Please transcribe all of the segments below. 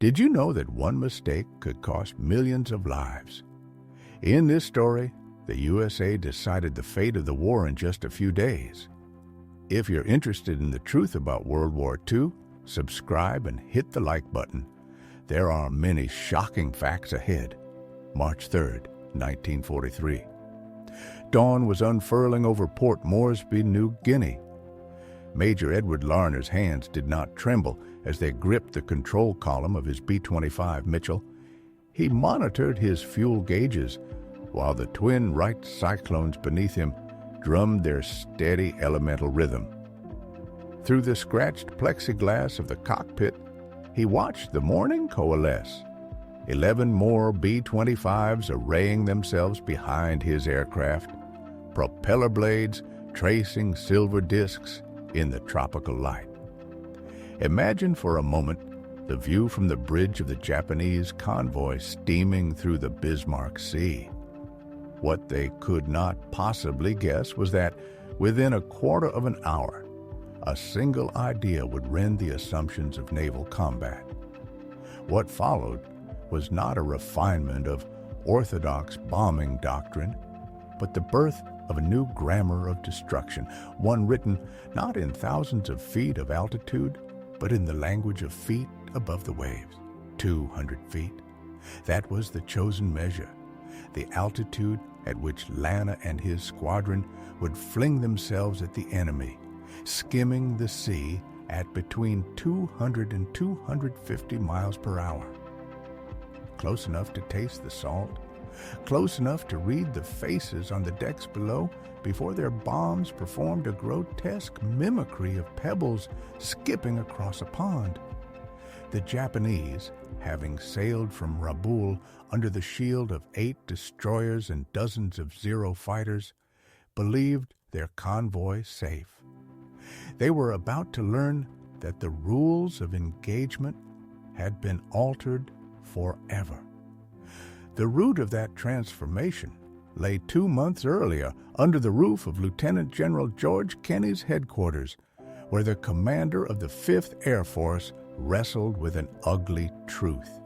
Did you know that one mistake could cost millions of lives? In this story, the USA decided the fate of the war in just a few days. If you're interested in the truth about World War II, subscribe and hit the like button. There are many shocking facts ahead. March 3rd, 1943. Dawn was unfurling over Port Moresby, New Guinea. Major Edward Larner's hands did not tremble as they gripped the control column of his B-25 Mitchell. He monitored his fuel gauges while the twin Wright cyclones beneath him drummed their steady elemental rhythm. Through the scratched plexiglass of the cockpit, he watched the morning coalesce. 11 more B-25s arraying themselves behind his aircraft, propeller blades tracing silver discs in the tropical light. Imagine for a moment the view from the bridge of the Japanese convoy steaming through the Bismarck Sea. What they could not possibly guess was that within a quarter of an hour, a single idea would rend the assumptions of naval combat. What followed was not a refinement of orthodox bombing doctrine, but the birth of a new grammar of destruction, one written not in thousands of feet of altitude, but in the language of feet above the waves. 200 feet. That was the chosen measure, the altitude at which Lana and his squadron would fling themselves at the enemy, skimming the sea at between 200 and 250 miles per hour. Close enough to taste the salt, close enough to read the faces on the decks below before their bombs performed a grotesque mimicry of pebbles skipping across a pond. The Japanese, having sailed from Rabaul under the shield of 8 destroyers and dozens of Zero fighters, believed their convoy safe. They were about to learn that the rules of engagement had been altered forever. The root of that transformation lay 2 months earlier under the roof of Lieutenant General George Kenney's headquarters, where the commander of the 5th Air Force wrestled with an ugly truth.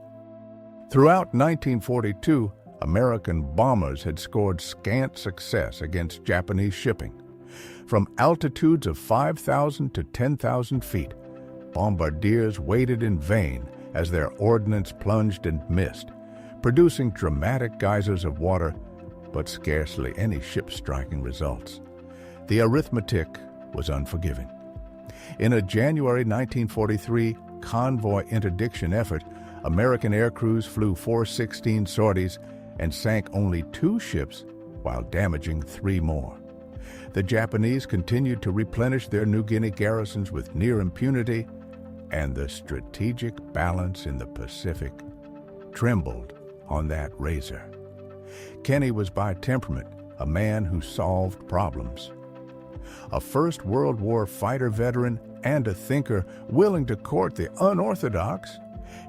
Throughout 1942, American bombers had scored scant success against Japanese shipping. From altitudes of 5,000 to 10,000 feet, bombardiers waited in vain as their ordnance plunged and missed, producing dramatic geysers of water, but scarcely any ship-striking results. The arithmetic was unforgiving. In a January 1943 convoy interdiction effort, American air crews flew 416 sorties and sank only 2 ships while damaging 3 more. The Japanese continued to replenish their New Guinea garrisons with near impunity, and the strategic balance in the Pacific trembled on that razor. Kenney was by temperament a man who solved problems. A First World War fighter veteran and a thinker willing to court the unorthodox,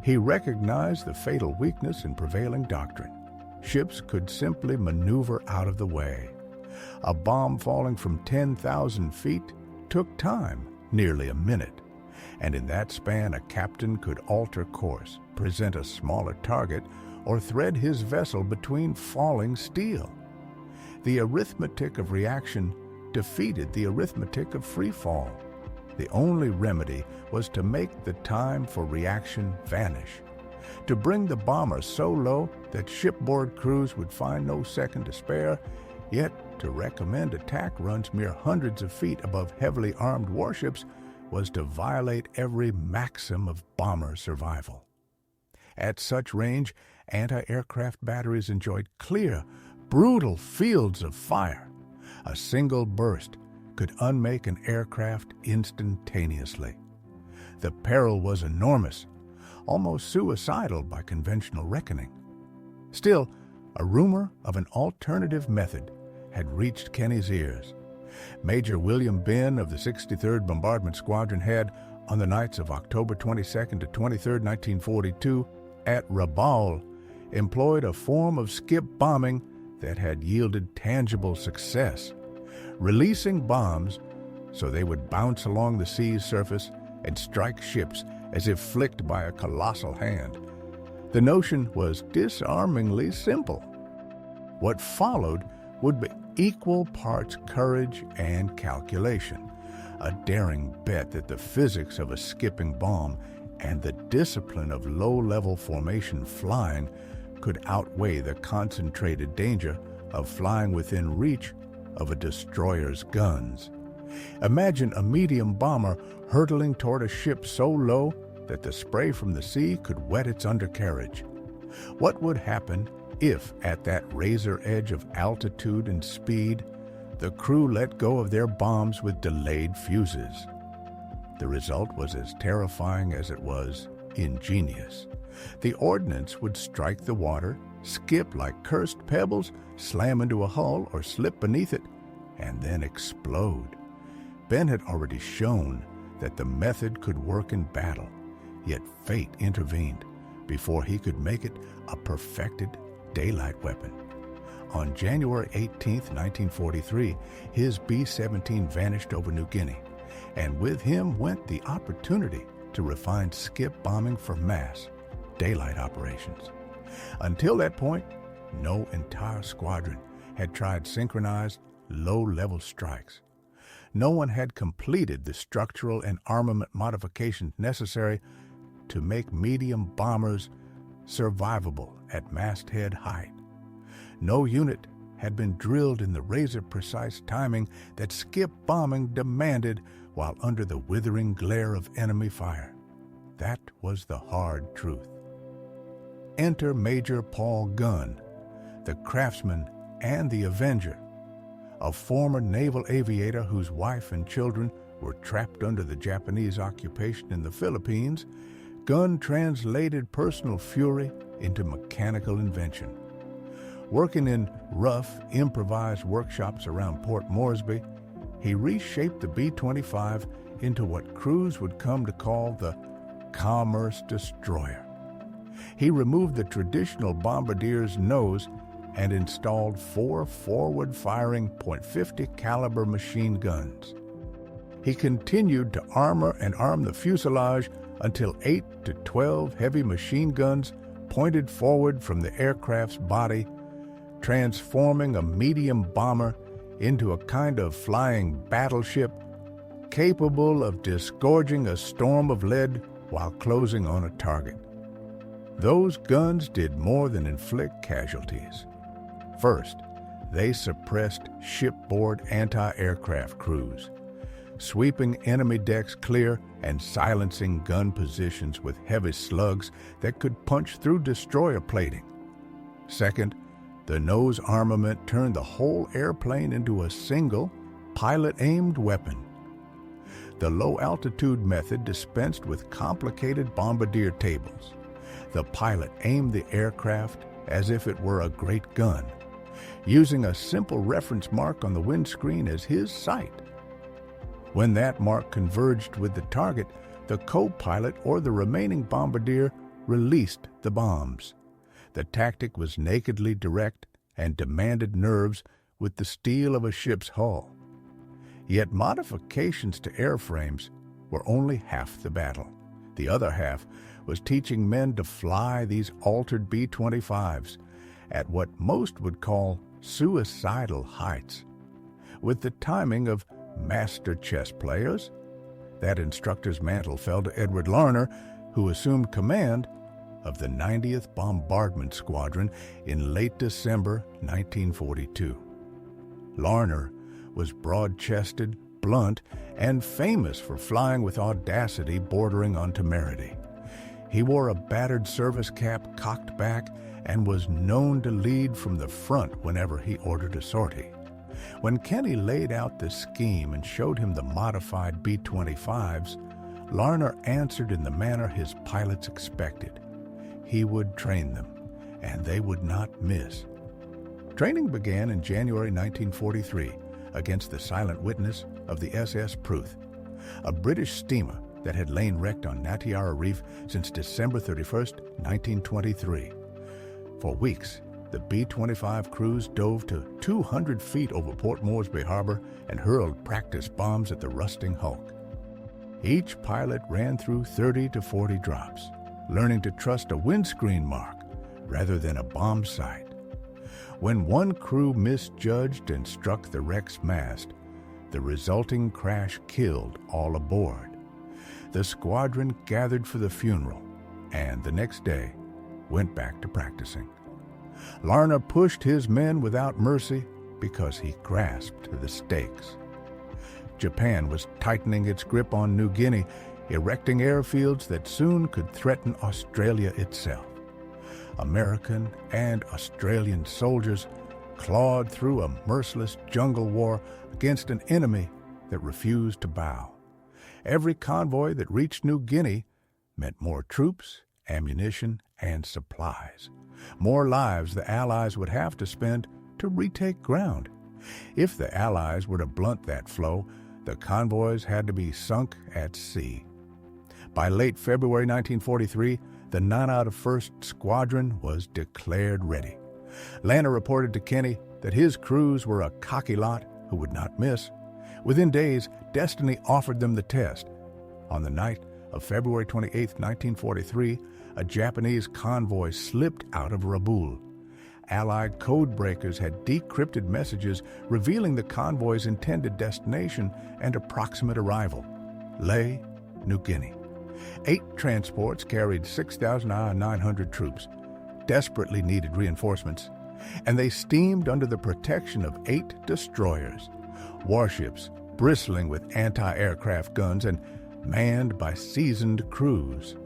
he recognized the fatal weakness in prevailing doctrine. Ships could simply maneuver out of the way. A bomb falling from 10,000 feet took time, nearly a minute, and in that span a captain could alter course, present a smaller target, or thread his vessel between falling steel. The arithmetic of reaction defeated the arithmetic of free fall. The only remedy was to make the time for reaction vanish, to bring the bomber so low that shipboard crews would find no second to spare, yet to recommend attack runs mere hundreds of feet above heavily armed warships was to violate every maxim of bomber survival. At such range, anti-aircraft batteries enjoyed clear, brutal fields of fire. A single burst could unmake an aircraft instantaneously. The peril was enormous, almost suicidal by conventional reckoning. Still, a rumor of an alternative method had reached Kenney's ears. Major William Benn of the 63rd Bombardment Squadron had, on the nights of October 22nd to 23rd, 1942, at Rabaul, employed a form of skip bombing that had yielded tangible success, releasing bombs so they would bounce along the sea's surface and strike ships as if flicked by a colossal hand. The notion was disarmingly simple. What followed would be equal parts courage and calculation, a daring bet that the physics of a skipping bomb and the discipline of low-level formation flying could outweigh the concentrated danger of flying within reach of a destroyer's guns. Imagine a medium bomber hurtling toward a ship so low that the spray from the sea could wet its undercarriage. What would happen if, at that razor edge of altitude and speed, the crew let go of their bombs with delayed fuses? The result was as terrifying as it was ingenious. The ordnance would strike the water, skip like cursed pebbles, slam into a hull or slip beneath it, and then explode. Ben had already shown that the method could work in battle, yet fate intervened before he could make it a perfected daylight weapon. On January 18, 1943, his B-17 vanished over New Guinea, and with him went the opportunity to refine skip bombing for mass daylight operations. Until that point, no entire squadron had tried synchronized low-level strikes. No one had completed the structural and armament modifications necessary to make medium bombers survivable at masthead height. No unit had been drilled in the razor-precise timing that skip bombing demanded while under the withering glare of enemy fire. That was the hard truth. Enter Major Paul Gunn, the craftsman and the avenger, a former naval aviator whose wife and children were trapped under the Japanese occupation in the Philippines. Gunn translated personal fury into mechanical invention. Working in rough, improvised workshops around Port Moresby, he reshaped the B-25 into what crews would come to call the Commerce Destroyer. He removed the traditional bombardier's nose and installed 4 forward-firing .50 caliber machine guns. He continued to armor and arm the fuselage until 8 to 12 heavy machine guns pointed forward from the aircraft's body, transforming a medium bomber into a kind of flying battleship capable of disgorging a storm of lead while closing on a target. Those guns did more than inflict casualties. First, they suppressed shipboard anti-aircraft crews, sweeping enemy decks clear and silencing gun positions with heavy slugs that could punch through destroyer plating. Second, the nose armament turned the whole airplane into a single, pilot-aimed weapon. The low-altitude method dispensed with complicated bombardier tables. The pilot aimed the aircraft as if it were a great gun, using a simple reference mark on the windscreen as his sight. When that mark converged with the target, the co-pilot or the remaining bombardier released the bombs. The tactic was nakedly direct and demanded nerves with the steel of a ship's hull. Yet modifications to airframes were only half the battle. The other half was teaching men to fly these altered B-25s at what most would call suicidal heights. With the timing of master chess players, that instructor's mantle fell to Edward Larner, who assumed command of the 90th Bombardment Squadron in late December 1942. Larner was broad-chested, blunt, and famous for flying with audacity bordering on temerity. He wore a battered service cap cocked back and was known to lead from the front whenever he ordered a sortie. When Kenny laid out the scheme and showed him the modified B-25s, Larner answered in the manner his pilots expected. He would train them, and they would not miss. Training began in January 1943 against the silent witness of the SS Pruth, a British steamer that had lain wrecked on Natiara Reef since December 31, 1923. For weeks, the B-25 crews dove to 200 feet over Port Moresby Harbor and hurled practice bombs at the rusting hulk. Each pilot ran through 30 to 40 drops, learning to trust a windscreen mark rather than a bomb sight. When one crew misjudged and struck the wreck's mast, the resulting crash killed all aboard. The squadron gathered for the funeral and the next day went back to practicing. Larner pushed his men without mercy because he grasped the stakes. Japan was tightening its grip on New Guinea, erecting airfields that soon could threaten Australia itself. American and Australian soldiers clawed through a merciless jungle war against an enemy that refused to bow. Every convoy that reached New Guinea meant more troops, ammunition, and supplies, more lives the Allies would have to spend to retake ground. If the Allies were to blunt that flow, the convoys had to be sunk at sea. By late February 1943, the 901st Squadron was declared ready. Lanner reported to Kenny that his crews were a cocky lot who would not miss. Within days, destiny offered them the test. On the night of February 28, 1943, a Japanese convoy slipped out of Rabaul. Allied code breakers had decrypted messages revealing the convoy's intended destination and approximate arrival: Lae, New Guinea. 8 transports carried 6,900 troops, desperately needed reinforcements, and they steamed under the protection of 8 destroyers, warships bristling with anti-aircraft guns and manned by seasoned crews.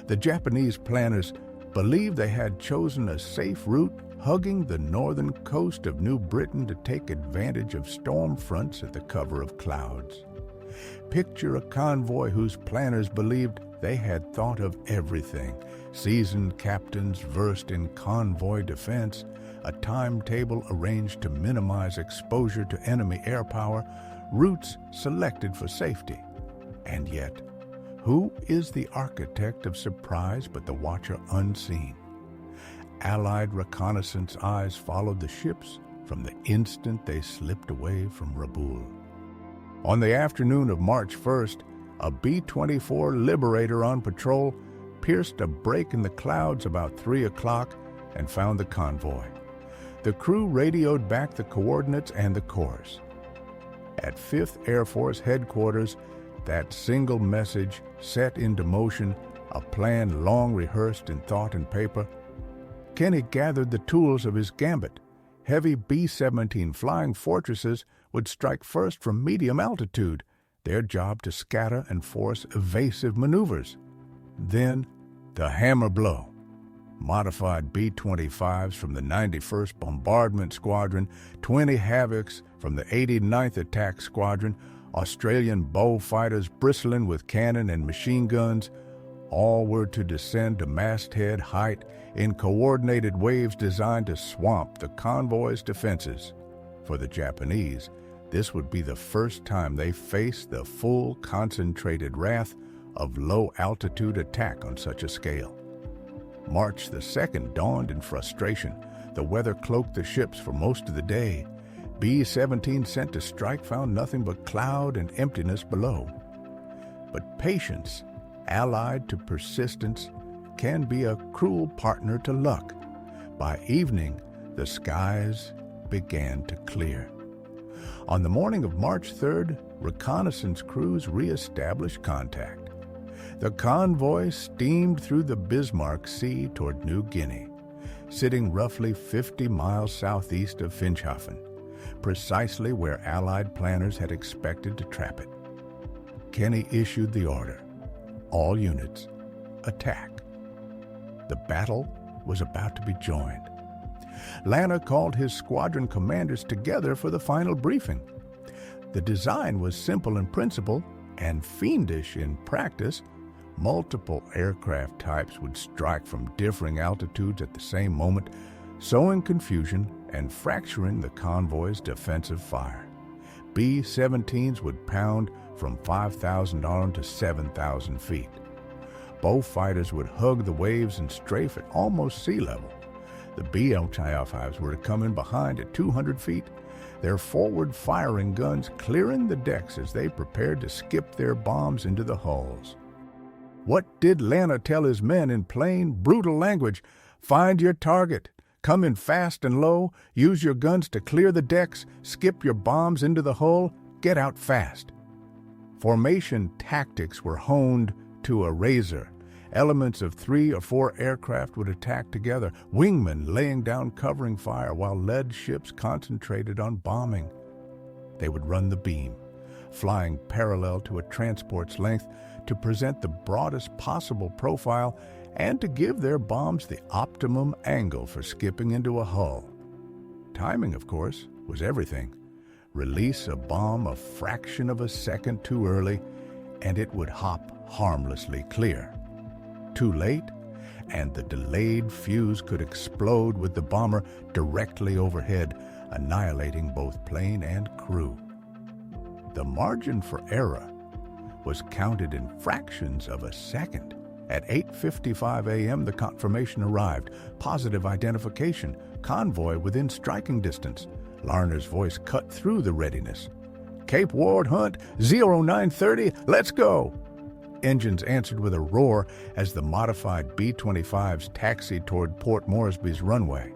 The Japanese planners believed they had chosen a safe route hugging the northern coast of New Britain to take advantage of storm fronts at the cover of clouds. Picture a convoy whose planners believed they had thought of everything: seasoned captains versed in convoy defense, a timetable arranged to minimize exposure to enemy air power, routes selected for safety. And yet, who is the architect of surprise but the watcher unseen? Allied reconnaissance eyes followed the ships from the instant they slipped away from Rabaul. On the afternoon of March 1st, a B-24 Liberator on patrol pierced a break in the clouds about 3 o'clock and found the convoy. The crew radioed back the coordinates and the course. At 5th Air Force Headquarters, that single message set into motion a plan long rehearsed in thought and paper. Kenny gathered the tools of his gambit. Heavy B-17 Flying Fortresses would strike first from medium altitude, their job to scatter and force evasive maneuvers. Then, the hammer blow. Modified B-25s from the 91st Bombardment Squadron, 20 Havocs from the 89th Attack Squadron, Australian bow fighters bristling with cannon and machine guns, all were to descend to masthead height in coordinated waves designed to swamp the convoy's defenses. For the Japanese, this would be the first time they faced the full concentrated wrath of low-altitude attack on such a scale. March the 2nd dawned in frustration. The weather cloaked the ships for most of the day. B-17 sent to strike found nothing but cloud and emptiness below. But patience, allied to persistence, can be a cruel partner to luck. By evening, the skies began to clear. On the morning of March 3rd, reconnaissance crews re-established contact. The convoy steamed through the Bismarck Sea toward New Guinea, sitting roughly 50 miles southeast of Finschhafen, precisely where Allied planners had expected to trap it. Kenny issued the order: all units, attack. The battle was about to be joined. Lanner called his squadron commanders together for the final briefing. The design was simple in principle and fiendish in practice. Multiple aircraft types would strike from differing altitudes at the same moment, sowing confusion and fracturing the convoy's defensive fire. B-17s would pound from 5,000 on to 7,000 feet. Both fighters would hug the waves and strafe at almost sea level. The B-25s were to come in behind at 200 feet. their forward-firing guns clearing the decks as they prepared to skip their bombs into the hulls. What did Lana tell his men in plain, brutal language? Find your target. Come in fast and low. Use your guns to clear the decks. Skip your bombs into the hull. Get out fast. Formation tactics were honed to a razor. Elements of 3 or 4 aircraft would attack together, wingmen laying down covering fire while lead ships concentrated on bombing. They would run the beam, flying parallel to a transport's length to present the broadest possible profile and to give their bombs the optimum angle for skipping into a hull. Timing, of course, was everything. Release a bomb a fraction of a second too early, and it would hop harmlessly clear. Too late, and the delayed fuse could explode with the bomber directly overhead, annihilating both plane and crew. The margin for error was counted in fractions of a second. At 8:55 a.m., the confirmation arrived. Positive identification, convoy within striking distance. Larner's voice cut through the readiness. Cape Ward Hunt, 0930, let's go! Engines answered with a roar as the modified B-25s taxied toward Port Moresby's runway.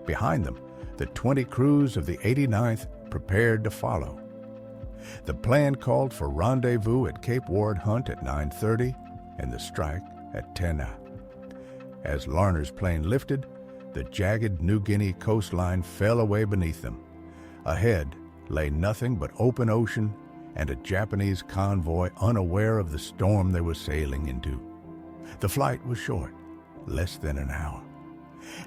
Behind them, the 20 crews of the 89th prepared to follow. The plan called for rendezvous at Cape Ward Hunt at 9:30 and the strike at 10. As Larner's plane lifted, the jagged New Guinea coastline fell away beneath them. Ahead lay nothing but open ocean and a Japanese convoy unaware of the storm they were sailing into. The flight was short, less than an hour.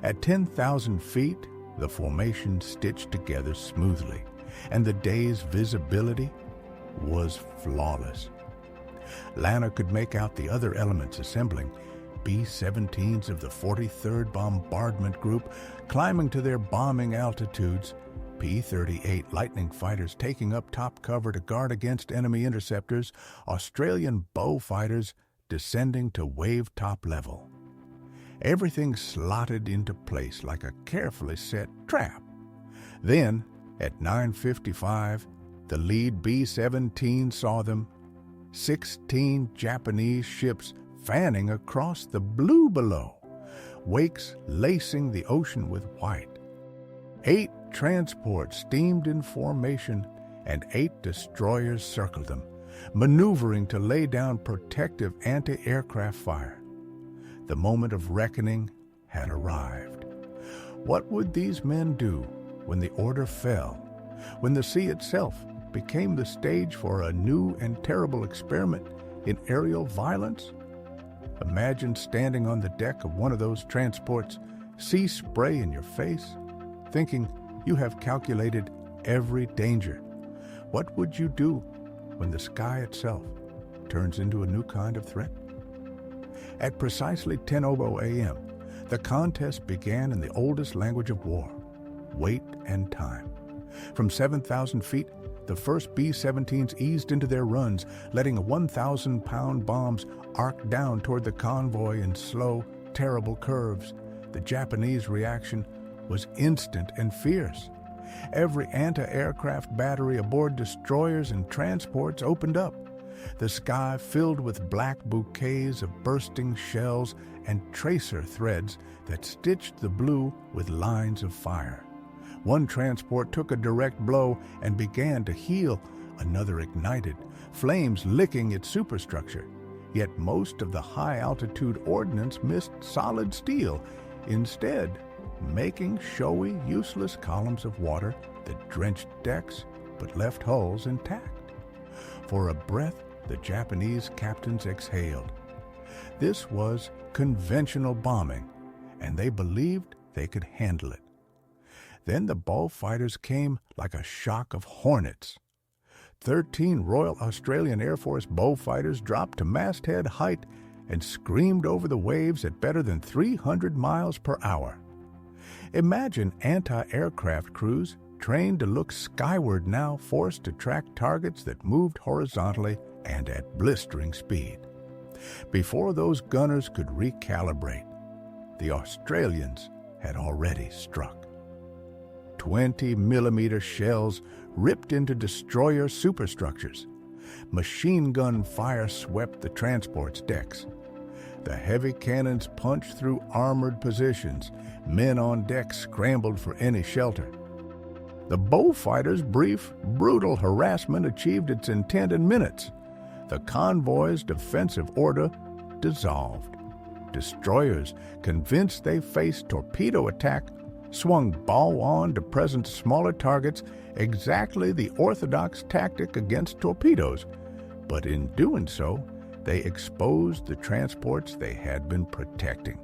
At 10,000 feet, the formation stitched together smoothly, and the day's visibility was flawless. Lana could make out the other elements assembling, B-17s of the 43rd Bombardment Group climbing to their bombing altitudes, P-38 Lightning fighters taking up top cover to guard against enemy interceptors, Australian bow fighters descending to wave-top level. Everything slotted into place like a carefully set trap. Then, at 9:55, the lead B-17 saw them, 16 Japanese ships fanning across the blue below, wakes lacing the ocean with white. 8 transports steamed in formation, and 8 destroyers circled them, maneuvering to lay down protective anti-aircraft fire. The moment of reckoning had arrived. What would these men do when the order fell, when the sea itself became the stage for a new and terrible experiment in aerial violence? Imagine standing on the deck of one of those transports, sea spray in your face, thinking you have calculated every danger. What would you do when the sky itself turns into a new kind of threat? At precisely 10:00 a.m., the contest began in the oldest language of war, weight and time. From 7,000 feet, the first B-17s eased into their runs, letting 1,000-pound bombs arc down toward the convoy in slow, terrible curves. The Japanese reaction was instant and fierce. Every anti-aircraft battery aboard destroyers and transports opened up. The sky filled with black bouquets of bursting shells and tracer threads that stitched the blue with lines of fire. One transport took a direct blow and began to heal. Another ignited, flames licking its superstructure. Yet most of the high-altitude ordnance missed solid steel, instead making showy, useless columns of water that drenched decks but left hulls intact. For a breath, the Japanese captains exhaled. This was conventional bombing, and they believed they could handle it. Then the bow fighters came like a shock of hornets. 13 Royal Australian Air Force bow fighters dropped to masthead height and screamed over the waves at better than 300 miles per hour. Imagine anti-aircraft crews trained to look skyward now, forced to track targets that moved horizontally and at blistering speed. Before those gunners could recalibrate, the Australians had already struck. 20-millimeter shells ripped into destroyer superstructures. Machine gun fire swept the transport's decks. The heavy cannons punched through armored positions. Men on deck scrambled for any shelter. The bullfighters' brief, brutal harassment achieved its intent in minutes. The convoy's defensive order dissolved. Destroyers, convinced they faced torpedo attack, swung bow on to present smaller targets, exactly the orthodox tactic against torpedoes. But in doing so, they exposed the transports they had been protecting.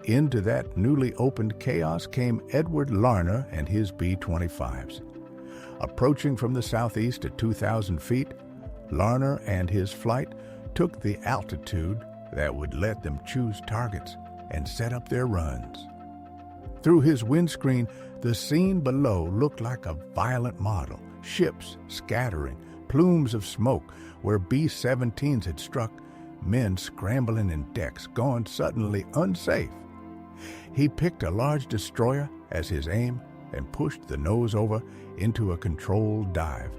Into that newly opened chaos came Edward Larner and his B-25s. Approaching from the southeast at 2,000 feet, Larner and his flight took the altitude that would let them choose targets and set up their runs. Through his windscreen, the scene below looked like a violent model, ships scattering, plumes of smoke where B-17s had struck, men scrambling in decks, gone suddenly unsafe. He picked a large destroyer as his aim and pushed the nose over into a controlled dive.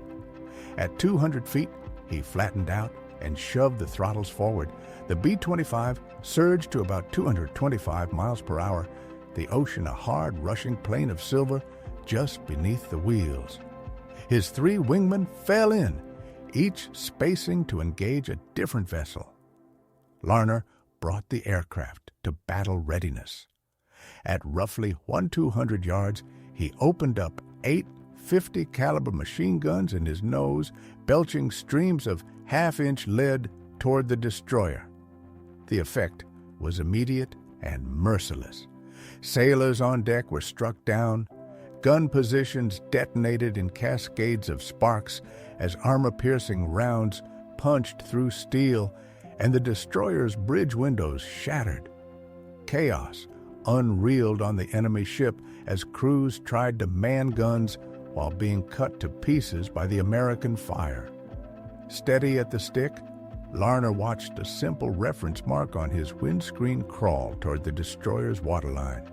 At 200 feet, he flattened out and shoved the throttles forward. The B-25 surged to about 225 miles per hour, the ocean a hard rushing plain of silver just beneath the wheels. His 3 wingmen fell in, each spacing to engage a different vessel. Larner brought the aircraft to battle readiness. At roughly 1,200 yards, he opened up 8 .50 caliber machine guns in his nose, belching streams of half-inch lead toward the destroyer. The effect was immediate and merciless. Sailors on deck were struck down. Gun positions detonated in cascades of sparks as armor-piercing rounds punched through steel, and the destroyer's bridge windows shattered. Chaos unreeled on the enemy ship as crews tried to man guns while being cut to pieces by the American fire. Steady at the stick, Larner watched a simple reference mark on his windscreen crawl toward the destroyer's waterline.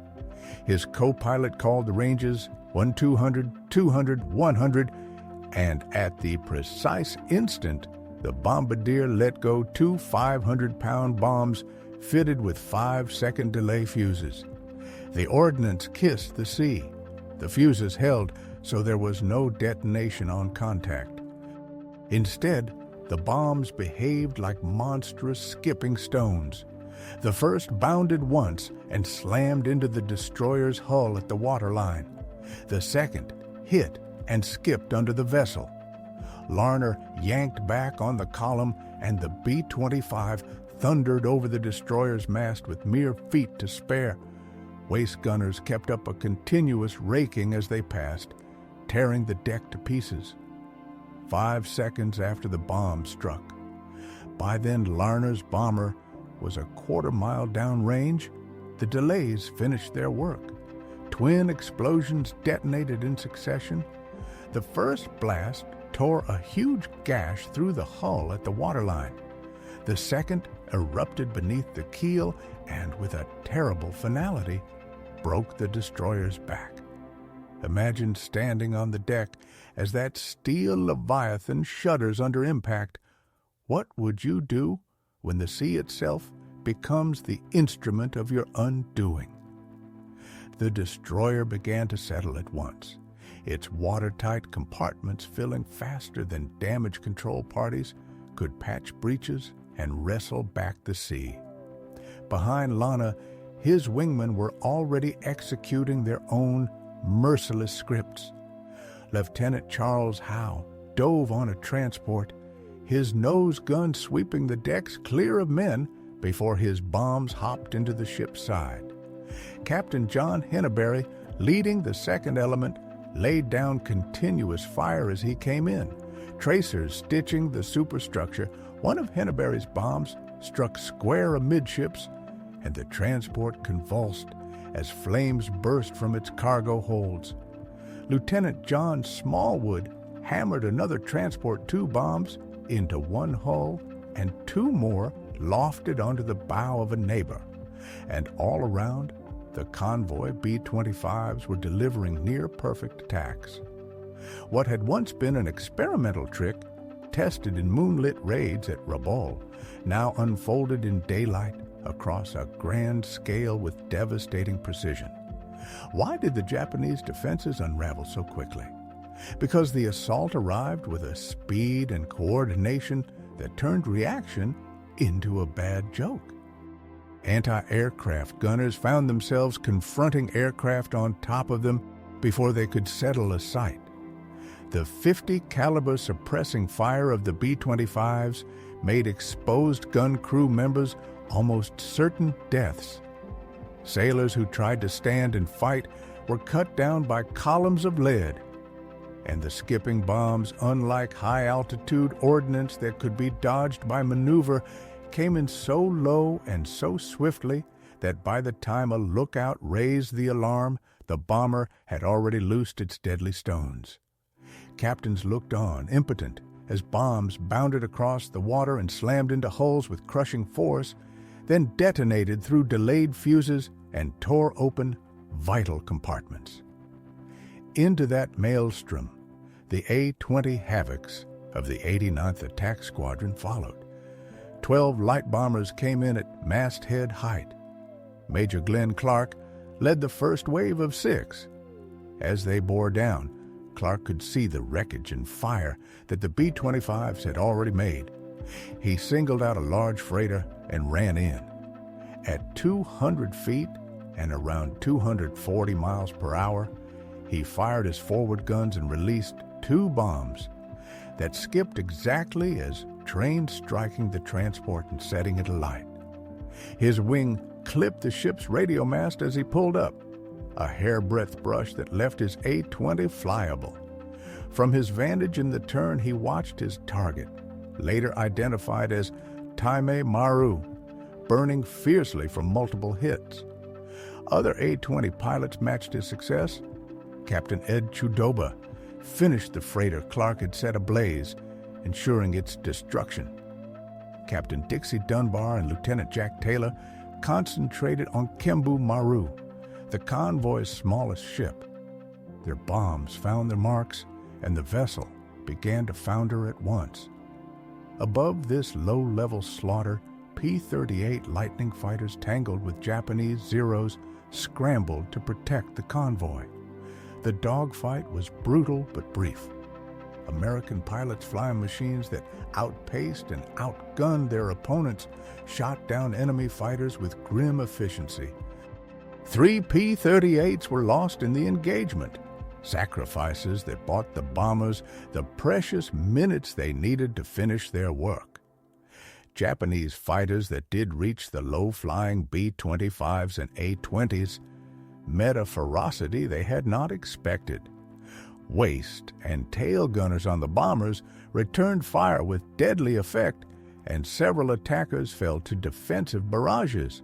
His co-pilot called the ranges 1-200, 200, 100, and at the precise instant, the bombardier let go 2 500-pound bombs fitted with 5-second delay fuses. The ordnance kissed the sea. The fuses held, so there was no detonation on contact. Instead, the bombs behaved like monstrous skipping stones. The first bounded once and slammed into the destroyer's hull at the waterline. The second hit and skipped under the vessel. Larner yanked back on the column, and the B-25 thundered over the destroyer's mast with mere feet to spare. Waist gunners kept up a continuous raking as they passed, tearing the deck to pieces. 5 seconds after the bomb struck. By then, Larner's bomber was a quarter-mile downrange. The delays finished their work. Twin explosions detonated in succession. The first blast tore a huge gash through the hull at the waterline. The second erupted beneath the keel and, with a terrible finality, broke the destroyer's back. Imagine standing on the deck as that steel leviathan shudders under impact. What would you do when the sea itself becomes the instrument of your undoing? The destroyer began to settle at once, its watertight compartments filling faster than damage control parties could patch breaches and wrestle back the sea. Behind Lana, his wingmen were already executing their own merciless scripts. Lieutenant Charles Howe dove on a transport, his nose gun sweeping the decks clear of men before his bombs hopped into the ship's side. Captain John Henneberry, leading the second element, laid down continuous fire as he came in, tracers stitching the superstructure. One of Henneberry's bombs struck square amidships, and the transport convulsed as flames burst from its cargo holds. Lieutenant John Smallwood hammered another transport 2 bombs into one hull, and 2 more lofted onto the bow of a neighbor. And all around, the convoy B-25s were delivering near-perfect attacks. What had once been an experimental trick, tested in moonlit raids at Rabaul, now unfolded in daylight across a grand scale with devastating precision. Why did the Japanese defenses unravel so quickly? Because the assault arrived with a speed and coordination that turned reaction into a bad joke. Anti-aircraft gunners found themselves confronting aircraft on top of them before they could settle a sight. The 50 caliber suppressing fire of the B-25s made exposed gun crew members almost certain deaths. Sailors who tried to stand and fight were cut down by columns of lead, and the skipping bombs, unlike high-altitude ordnance that could be dodged by maneuver, came in so low and so swiftly that by the time a lookout raised the alarm, the bomber had already loosed its deadly stones. Captains looked on, impotent, as bombs bounded across the water and slammed into hulls with crushing force, then detonated through delayed fuses and tore open vital compartments. Into that maelstrom, the A-20 Havocs of the 89th Attack Squadron followed. 12 light bombers came in at masthead height. Major Glenn Clark led the first wave of 6. As they bore down, Clark could see the wreckage and fire that the B-25s had already made. He singled out a large freighter and ran in. At 200 feet and around 240 miles per hour, he fired his forward guns and released 2 bombs that skipped exactly as trains striking the transport and setting it alight. His wing clipped the ship's radio mast as he pulled up, a hair-breadth brush that left his A-20 flyable. From his vantage in the turn, he watched his target, later identified as Taime Maru, burning fiercely from multiple hits. Other A-20 pilots matched his success. Captain Ed Chudoba finished the freighter Clark had set ablaze, ensuring its destruction. Captain Dixie Dunbar and Lieutenant Jack Taylor concentrated on Kembu Maru, the convoy's smallest ship. Their bombs found their marks, and the vessel began to founder at once. Above this low-level slaughter, P-38 Lightning fighters tangled with Japanese Zeros scrambled to protect the convoy. The dogfight was brutal but brief. American pilots flying machines that outpaced and outgunned their opponents shot down enemy fighters with grim efficiency. 3 P-38s were lost in the engagement, sacrifices that bought the bombers the precious minutes they needed to finish their work. Japanese fighters that did reach the low-flying B-25s and A-20s met a ferocity they had not expected. Waist and tail gunners on the bombers returned fire with deadly effect, and several attackers fell to defensive barrages.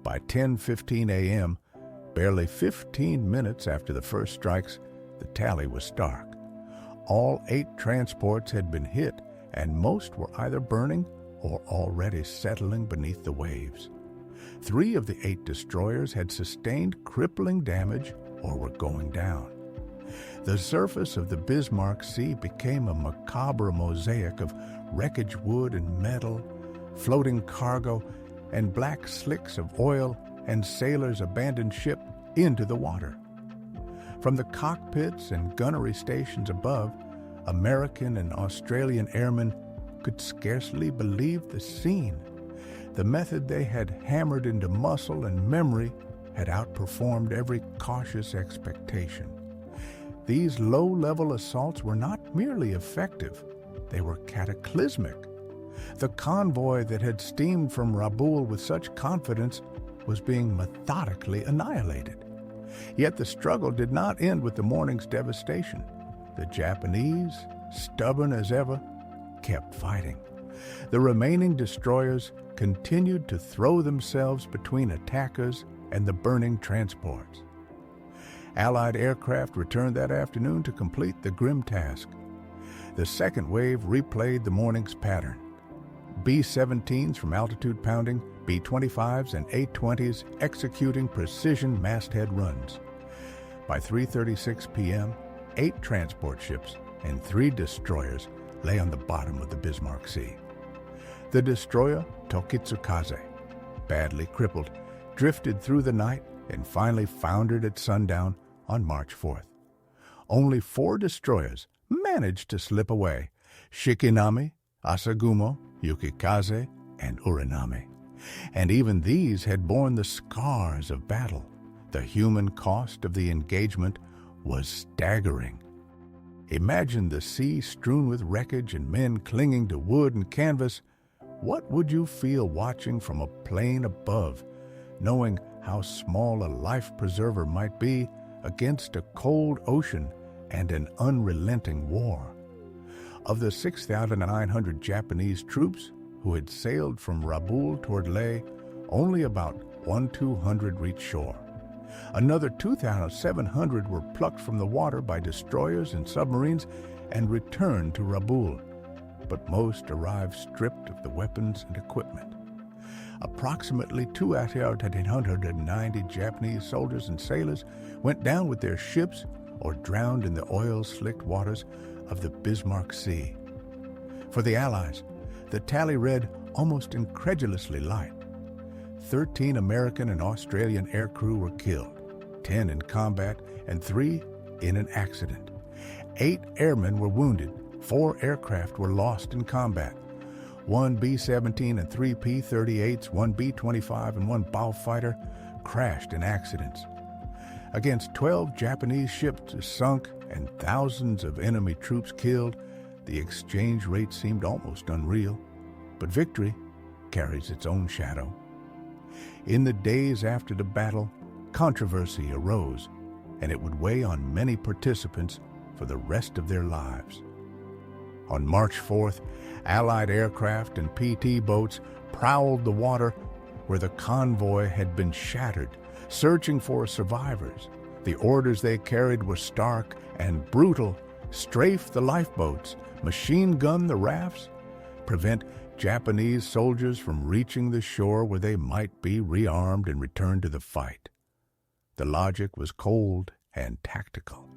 By 10:15 a.m., barely 15 minutes after the first strikes, the tally was stark. All 8 transports had been hit, and most were either burning or already settling beneath the waves. 3 of the 8 destroyers had sustained crippling damage or were going down. The surface of the Bismarck Sea became a macabre mosaic of wreckage wood and metal, floating cargo, and black slicks of oil and sailors' abandoned ship into the water. From the cockpits and gunnery stations above, American and Australian airmen could scarcely believe the scene. The method they had hammered into muscle and memory had outperformed every cautious expectation. These low-level assaults were not merely effective, they were cataclysmic. The convoy that had steamed from Rabaul with such confidence was being methodically annihilated. Yet the struggle did not end with the morning's devastation. The Japanese, stubborn as ever, kept fighting. The remaining destroyers continued to throw themselves between attackers and the burning transports. Allied aircraft returned that afternoon to complete the grim task. The second wave replayed the morning's pattern. B-17s from altitude pounding B-25s and A-20s executing precision masthead runs. By 3:36 p.m., 8 transport ships and 3 destroyers lay on the bottom of the Bismarck Sea. The destroyer Tokitsukaze, badly crippled, drifted through the night and finally foundered at sundown on March 4th. Only 4 destroyers managed to slip away: Shikinami, Asagumo, Yukikaze, and Urinami. And even these had borne the scars of battle. The human cost of the engagement was staggering. Imagine the sea strewn with wreckage and men clinging to wood and canvas. What would you feel watching from a plane above, knowing how small a life preserver might be against a cold ocean and an unrelenting war? Of the 6,900 Japanese troops who had sailed from Rabaul toward Leh, only about 1,200 reached shore. Another 2,700 were plucked from the water by destroyers and submarines and returned to Rabaul, but most arrived stripped of the weapons and equipment. Approximately 290 Japanese soldiers and sailors went down with their ships or drowned in the oil-slicked waters of the Bismarck Sea. For the Allies, the tally read almost incredulously light. 13 American and Australian aircrew were killed, 10 in combat and 3 in an accident. 8 airmen were wounded, 4 aircraft were lost in combat. 1 B-17 and 3 P-38s, 1 B-25 and 1 Baufighter crashed in accidents. Against 12 Japanese ships sunk and thousands of enemy troops killed, the exchange rate seemed almost unreal. But victory carries its own shadow. In the days after the battle, controversy arose, and it would weigh on many participants for the rest of their lives. On March 4th, Allied aircraft and PT boats prowled the water where the convoy had been shattered, searching for survivors. The orders they carried were stark and brutal: strafe the lifeboats, machine gun the rafts, prevent Japanese soldiers from reaching the shore where they might be rearmed and returned to the fight. The logic was cold and tactical.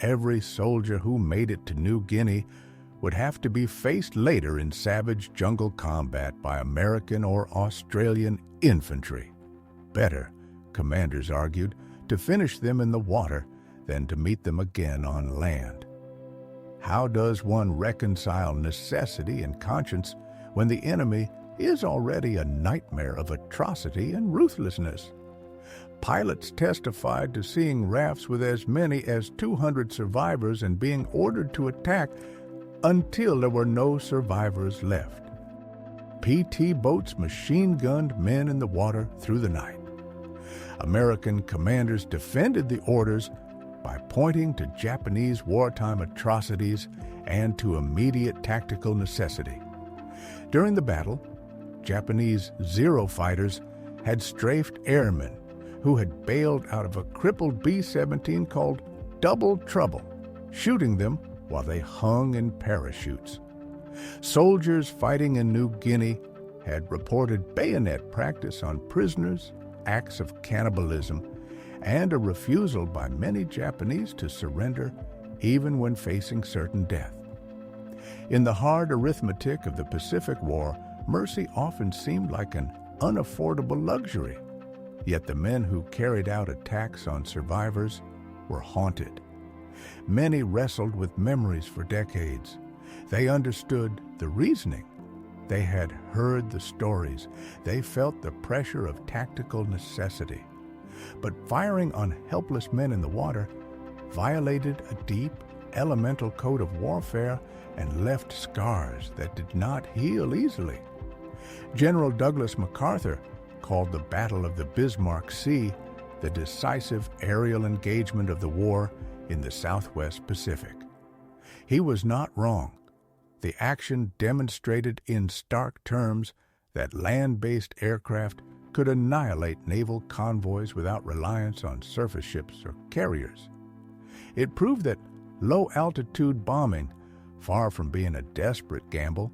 Every soldier who made it to New Guinea would have to be faced later in savage jungle combat by American or Australian infantry. Better, commanders argued, to finish them in the water than to meet them again on land. How does one reconcile necessity and conscience when the enemy is already a nightmare of atrocity and ruthlessness? Pilots testified to seeing rafts with as many as 200 survivors and being ordered to attack until there were no survivors left. PT boats machine-gunned men in the water through the night. American commanders defended the orders by pointing to Japanese wartime atrocities and to immediate tactical necessity. During the battle, Japanese Zero fighters had strafed airmen who had bailed out of a crippled B-17 called Double Trouble, shooting them while they hung in parachutes. Soldiers fighting in New Guinea had reported bayonet practice on prisoners, acts of cannibalism, and a refusal by many Japanese to surrender even when facing certain death. In the hard arithmetic of the Pacific War, mercy often seemed like an unaffordable luxury. Yet the men who carried out attacks on survivors were haunted. Many wrestled with memories for decades. They understood the reasoning. They had heard the stories. They felt the pressure of tactical necessity. But firing on helpless men in the water violated a deep, elemental code of warfare and left scars that did not heal easily. General Douglas MacArthur called the Battle of the Bismarck Sea the decisive aerial engagement of the war in the Southwest Pacific. He was not wrong. The action demonstrated in stark terms that land-based aircraft could annihilate naval convoys without reliance on surface ships or carriers. It proved that low-altitude bombing, far from being a desperate gamble,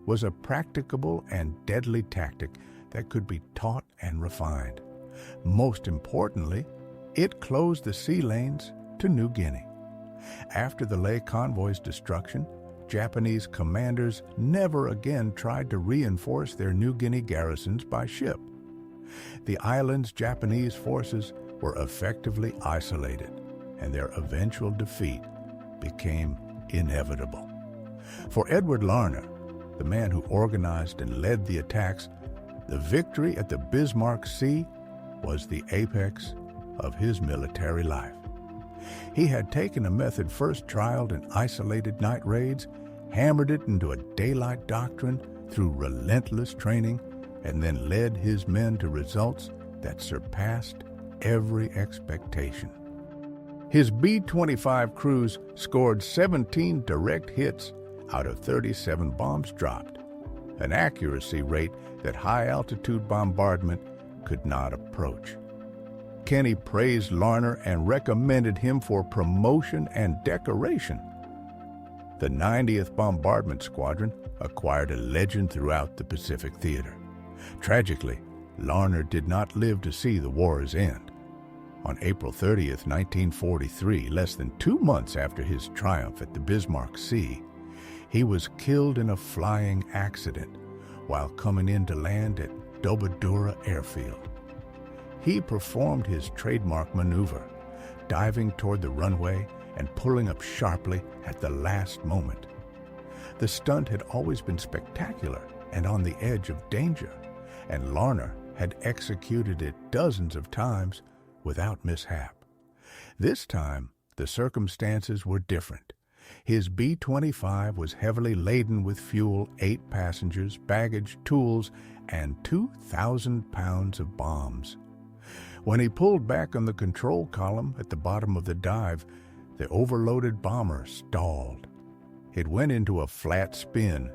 was a practicable and deadly tactic that could be taught and refined. Most importantly, it closed the sea lanes to New Guinea. After the Ley convoy's destruction, Japanese commanders never again tried to reinforce their New Guinea garrisons by ship. The island's Japanese forces were effectively isolated, and their eventual defeat became inevitable. For Edward Larner, the man who organized and led the attacks, the victory at the Bismarck Sea was the apex of his military life. He had taken a method first trialed in isolated night raids, hammered it into a daylight doctrine through relentless training, and then led his men to results that surpassed every expectation. His B-25 crews scored 17 direct hits out of 37 bombs dropped, an accuracy rate that high-altitude bombardment could not approach. Kenny praised Larner and recommended him for promotion and decoration. The 90th Bombardment Squadron acquired a legend throughout the Pacific Theater. Tragically, Larner did not live to see the war's end. On April 30th, 1943, less than 2 months after his triumph at the Bismarck Sea, he was killed in a flying accident while coming in to land at Dobodura Airfield. He performed his trademark maneuver, diving toward the runway and pulling up sharply at the last moment. The stunt had always been spectacular and on the edge of danger, and Larner had executed it dozens of times without mishap. This time, the circumstances were different. His B-25 was heavily laden with fuel, 8 passengers, baggage, tools, and 2,000 pounds of bombs. When he pulled back on the control column at the bottom of the dive, the overloaded bomber stalled. It went into a flat spin,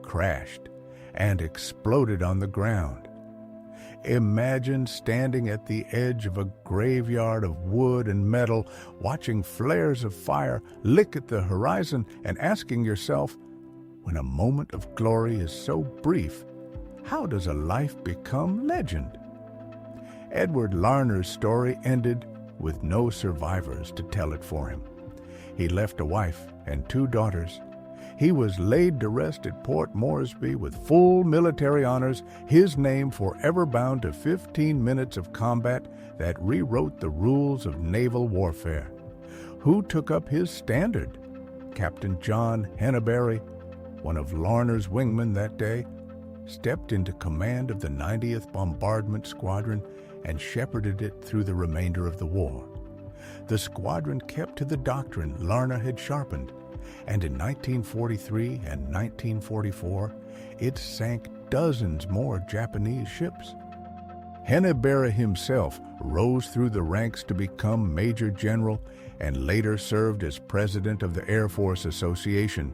crashed, and exploded on the ground. Imagine standing at the edge of a graveyard of wood and metal, watching flares of fire lick at the horizon and asking yourself, when a moment of glory is so brief, how does a life become legend? Edward Larner's story ended with no survivors to tell it for him. He left a wife and 2 daughters. He was laid to rest at Port Moresby with full military honors, his name forever bound to 15 minutes of combat that rewrote the rules of naval warfare. Who took up his standard? Captain John Henneberry, one of Larner's wingmen that day, stepped into command of the 90th Bombardment Squadron and shepherded it through the remainder of the war. The squadron kept to the doctrine Larner had sharpened, and in 1943 and 1944, it sank dozens more Japanese ships. Henneberry himself rose through the ranks to become Major General and later served as President of the Air Force Association,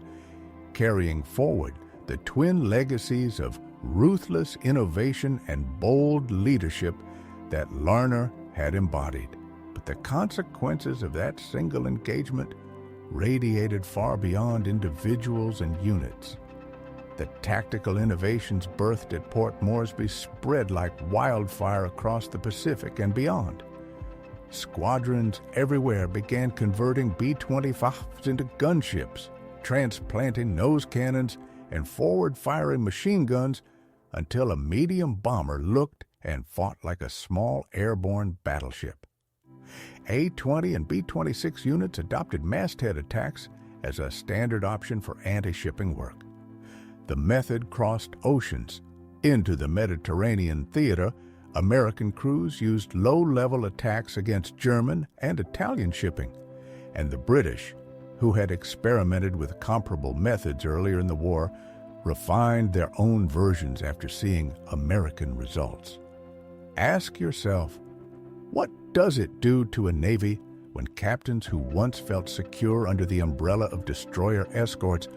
carrying forward the twin legacies of ruthless innovation and bold leadership that Larner had embodied. But the consequences of that single engagement radiated far beyond individuals and units. The tactical innovations birthed at Port Moresby spread like wildfire across the Pacific and beyond. Squadrons everywhere began converting B-25s into gunships, transplanting nose cannons and forward-firing machine guns until a medium bomber looked and fought like a small airborne battleship. A-20 and B-26 units adopted masthead attacks as a standard option for anti-shipping work. The method crossed oceans. Into the Mediterranean theater, American crews used low-level attacks against German and Italian shipping, and the British, who had experimented with comparable methods earlier in the war, refined their own versions after seeing American results. Ask yourself, what does it do to a Navy when captains who once felt secure under the umbrella of destroyer escorts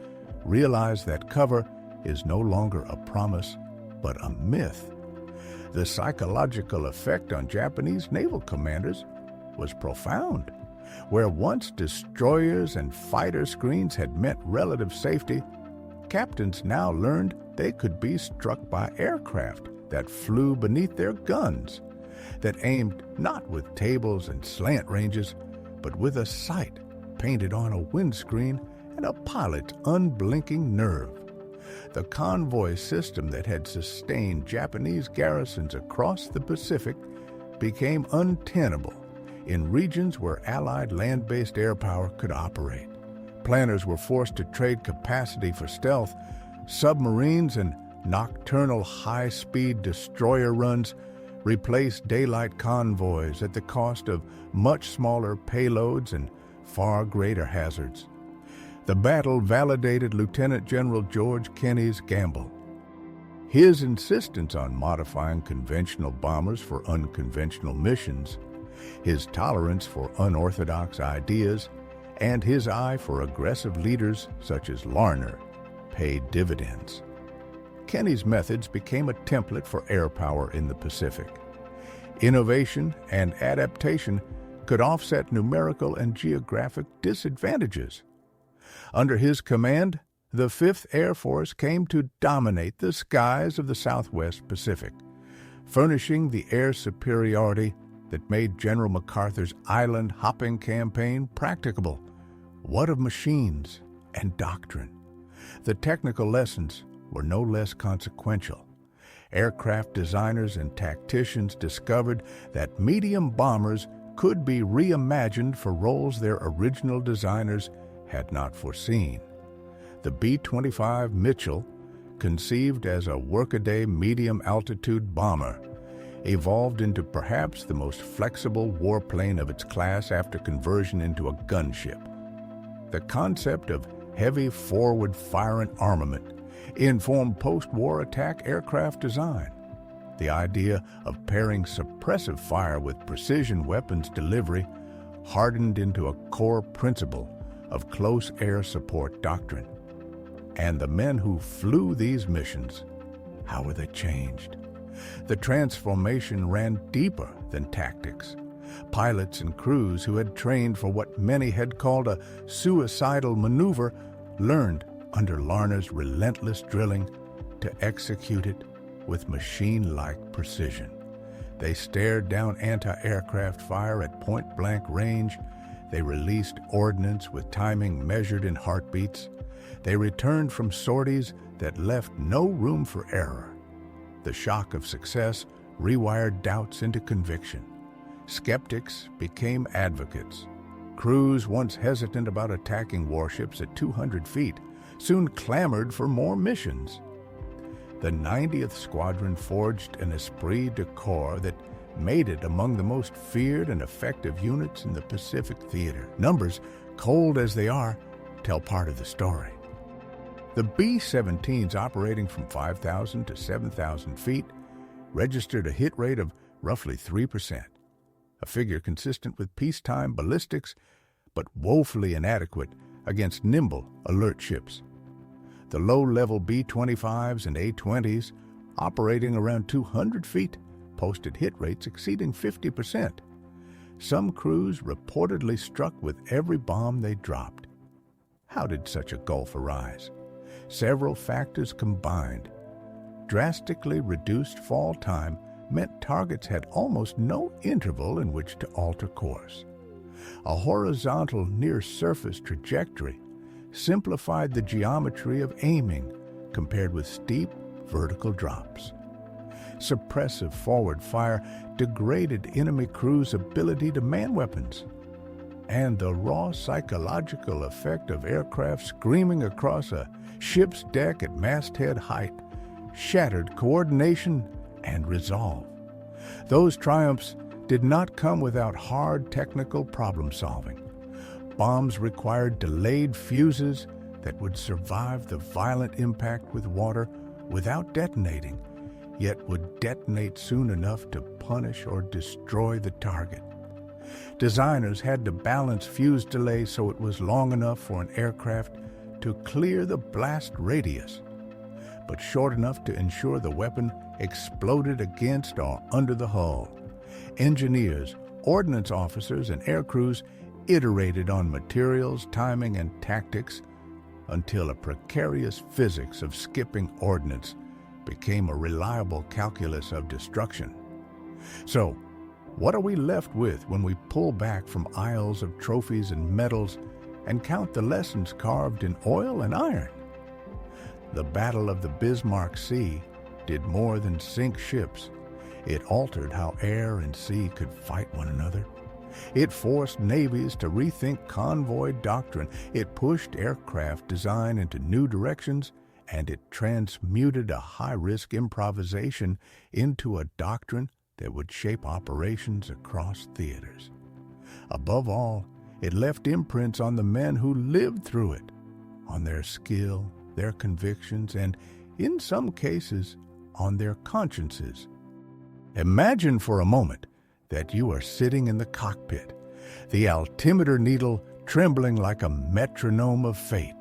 realize that cover is no longer a promise, but a myth? The psychological effect on Japanese naval commanders was profound. Where once destroyers and fighter screens had meant relative safety, captains now learned they could be struck by aircraft that flew beneath their guns, that aimed not with tables and slant ranges, but with a sight painted on a windscreen and a pilot's unblinking nerve. The convoy system that had sustained Japanese garrisons across the Pacific became untenable in regions where Allied land-based air power could operate. Planners were forced to trade capacity for stealth. Submarines and nocturnal high-speed destroyer runs replaced daylight convoys at the cost of much smaller payloads and far greater hazards. The battle validated Lieutenant General George Kenney's gamble. His insistence on modifying conventional bombers for unconventional missions, his tolerance for unorthodox ideas, and his eye for aggressive leaders such as Larner paid dividends. Kenney's methods became a template for air power in the Pacific. Innovation and adaptation could offset numerical and geographic disadvantages. Under his command, the 5th Air Force came to dominate the skies of the Southwest Pacific, furnishing the air superiority that made General MacArthur's island-hopping campaign practicable. What of machines and doctrine? The technical lessons were no less consequential. Aircraft designers and tacticians discovered that medium bombers could be reimagined for roles their original designers had not foreseen. The B-25 Mitchell, conceived as a workaday medium-altitude bomber, evolved into perhaps the most flexible warplane of its class after conversion into a gunship. The concept of heavy forward-firing armament informed post-war attack aircraft design. The idea of pairing suppressive fire with precision weapons delivery hardened into a core principle of close air support doctrine. And the men who flew these missions, how were they changed? The transformation ran deeper than tactics. Pilots and crews who had trained for what many had called a suicidal maneuver learned under Larner's relentless drilling to execute it with machine-like precision. They stared down anti-aircraft fire at point-blank range. They released ordnance with timing measured in heartbeats. They returned from sorties that left no room for error. The shock of success rewired doubts into conviction. Skeptics became advocates. Crews once hesitant about attacking warships at 200 feet soon clamored for more missions. The 90th Squadron forged an esprit de corps that made it among the most feared and effective units in the Pacific theater. Numbers, cold as they are, tell part of the story. The B-17s operating from 5,000 to 7,000 feet registered a hit rate of roughly 3%, a figure consistent with peacetime ballistics, but woefully inadequate against nimble, alert ships. The low-level B-25s and A-20s, operating around 200 feet, posted hit rates exceeding 50%. Some crews reportedly struck with every bomb they dropped. How did such a gulf arise? Several factors combined. Drastically reduced fall time meant targets had almost no interval in which to alter course. A horizontal near-surface trajectory simplified the geometry of aiming compared with steep vertical drops. Suppressive forward fire degraded enemy crews' ability to man weapons. And the raw psychological effect of aircraft screaming across a ship's deck at masthead height shattered coordination and resolve. Those triumphs did not come without hard technical problem-solving. Bombs required delayed fuses that would survive the violent impact with water without detonating, yet would detonate soon enough to punish or destroy the target. Designers had to balance fuse delay so it was long enough for an aircraft to clear the blast radius, but short enough to ensure the weapon exploded against or under the hull. Engineers, ordnance officers, and air crews iterated on materials, timing, and tactics until a precarious physics of skipping ordnance became a reliable calculus of destruction. So, what are we left with when we pull back from aisles of trophies and medals and count the lessons carved in oil and iron? The Battle of the Bismarck Sea did more than sink ships. It altered how air and sea could fight one another. It forced navies to rethink convoy doctrine. It pushed aircraft design into new directions, and it transmuted a high-risk improvisation into a doctrine that would shape operations across theaters. Above all, it left imprints on the men who lived through it, on their skill, their convictions, and, in some cases, on their consciences. Imagine for a moment that you are sitting in the cockpit, the altimeter needle trembling like a metronome of fate.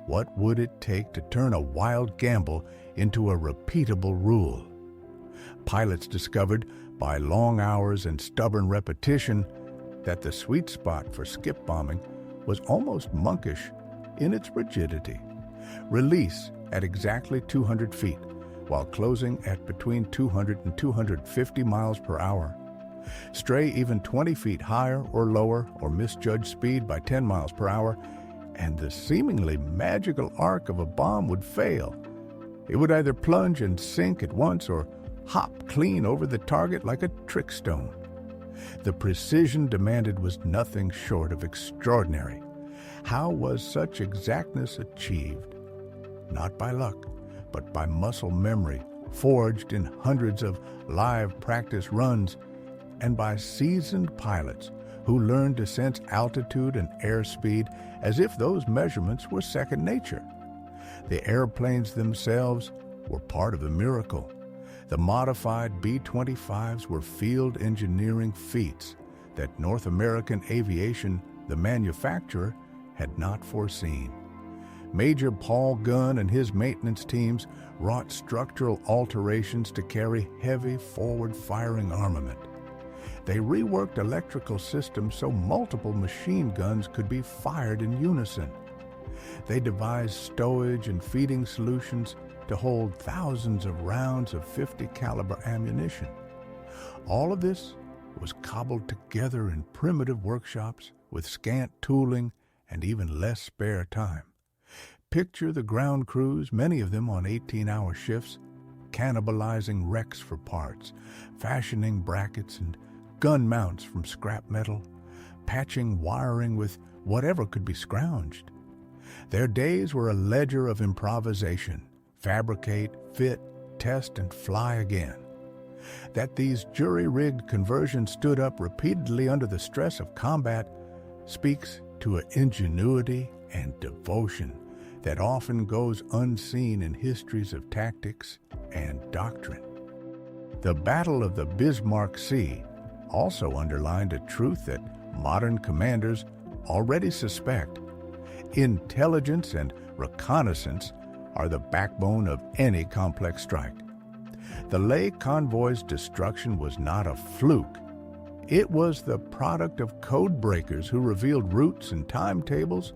What would it take to turn a wild gamble into a repeatable rule? Pilots discovered, by long hours and stubborn repetition, that the sweet spot for skip bombing was almost monkish in its rigidity. Release at exactly 200 feet, while closing at between 200 and 250 miles per hour. Stray even 20 feet higher or lower, or misjudge speed by 10 miles per hour, and the seemingly magical arc of a bomb would fail. It would either plunge and sink at once or hop clean over the target like a trick stone. The precision demanded was nothing short of extraordinary. How was such exactness achieved? Not by luck, but by muscle memory, forged in hundreds of live practice runs, and by seasoned pilots who learned to sense altitude and airspeed as if those measurements were second nature. The airplanes themselves were part of the miracle. The modified B-25s were field engineering feats that North American Aviation, the manufacturer, had not foreseen. Major Paul Gunn and his maintenance teams wrought structural alterations to carry heavy forward-firing armament. They reworked electrical systems so multiple machine guns could be fired in unison. They devised stowage and feeding solutions to hold thousands of rounds of .50 caliber ammunition. All of this was cobbled together in primitive workshops with scant tooling and even less spare time. Picture the ground crews, many of them on 18-hour shifts, cannibalizing wrecks for parts, fashioning brackets and gun mounts from scrap metal, patching wiring with whatever could be scrounged. Their days were a ledger of improvisation: fabricate, fit, test, and fly again. That these jury-rigged conversions stood up repeatedly under the stress of combat speaks to an ingenuity and devotion that often goes unseen in histories of tactics and doctrine. The Battle of the Bismarck Sea also underlined a truth that modern commanders already suspect. Intelligence and reconnaissance are the backbone of any complex strike. The Ley convoy's destruction was not a fluke. It was the product of code breakers who revealed routes and timetables,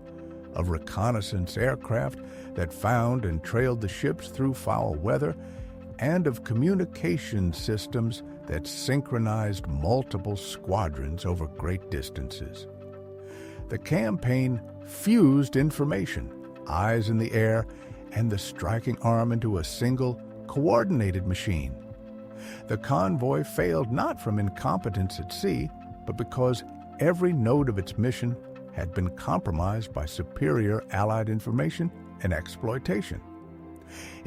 of reconnaissance aircraft that found and trailed the ships through foul weather, and of communication systems that synchronized multiple squadrons over great distances. The campaign fused information, eyes in the air, and the striking arm into a single, coordinated machine. The convoy failed not from incompetence at sea, but because every node of its mission had been compromised by superior Allied information and exploitation.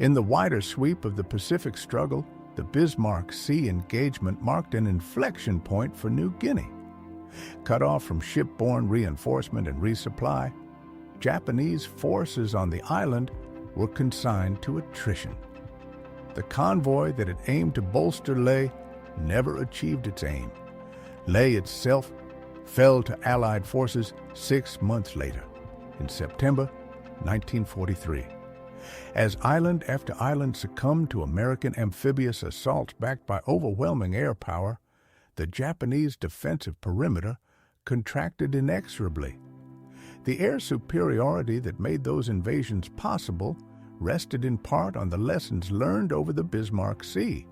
In the wider sweep of the Pacific struggle, the Bismarck Sea engagement marked an inflection point for New Guinea. Cut off from shipborne reinforcement and resupply, Japanese forces on the island were consigned to attrition. The convoy that had aimed to bolster Ley never achieved its aim. Ley itself fell to Allied forces 6 months later, in September 1943. As island after island succumbed to American amphibious assaults backed by overwhelming air power, the Japanese defensive perimeter contracted inexorably. The air superiority that made those invasions possible rested in part on the lessons learned over the Bismarck Sea.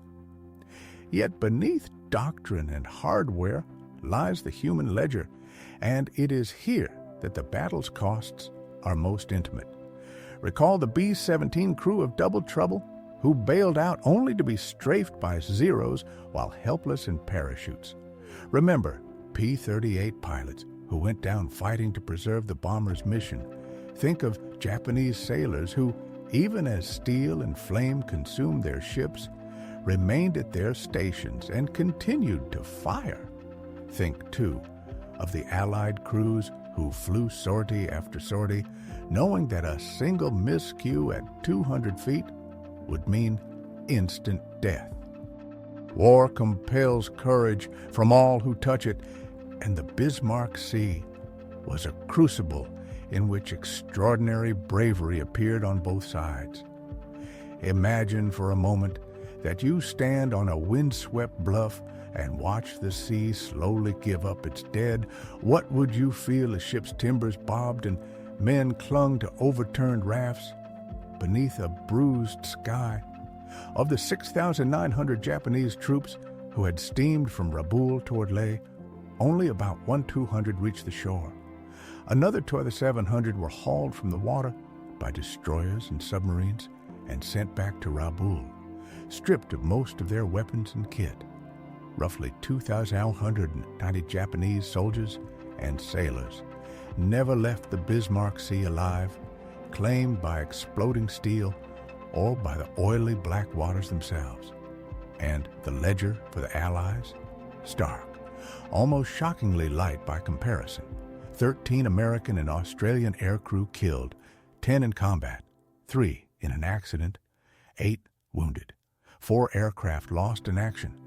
Yet beneath doctrine and hardware lies the human ledger, and it is here that the battle's costs are most intimate. Recall the B-17 crew of Double Trouble, who bailed out only to be strafed by Zeros while helpless in parachutes. Remember P-38 pilots who went down fighting to preserve the bomber's mission. Think of Japanese sailors who, even as steel and flame consumed their ships, remained at their stations and continued to fire. Think, too, of the Allied crews who flew sortie after sortie, knowing that a single miscue at 200 feet would mean instant death. War compels courage from all who touch it, and the Bismarck Sea was a crucible in which extraordinary bravery appeared on both sides. Imagine for a moment that you stand on a windswept bluff and watch the sea slowly give up its dead. What would you feel as ship's timbers bobbed and men clung to overturned rafts beneath a bruised sky? Of the 6,900 Japanese troops who had steamed from Rabaul toward Leh, only about 1,200 reached the shore. Another 2,700 were hauled from the water by destroyers and submarines and sent back to Rabaul, stripped of most of their weapons and kit. Roughly 2,190 Japanese soldiers and sailors never left the Bismarck Sea alive, claimed by exploding steel or by the oily black waters themselves. And the ledger for the Allies? Stark, almost shockingly light by comparison. 13 American and Australian aircrew killed, 10 in combat, 3 in an accident, 8 wounded, 4 aircraft lost in action,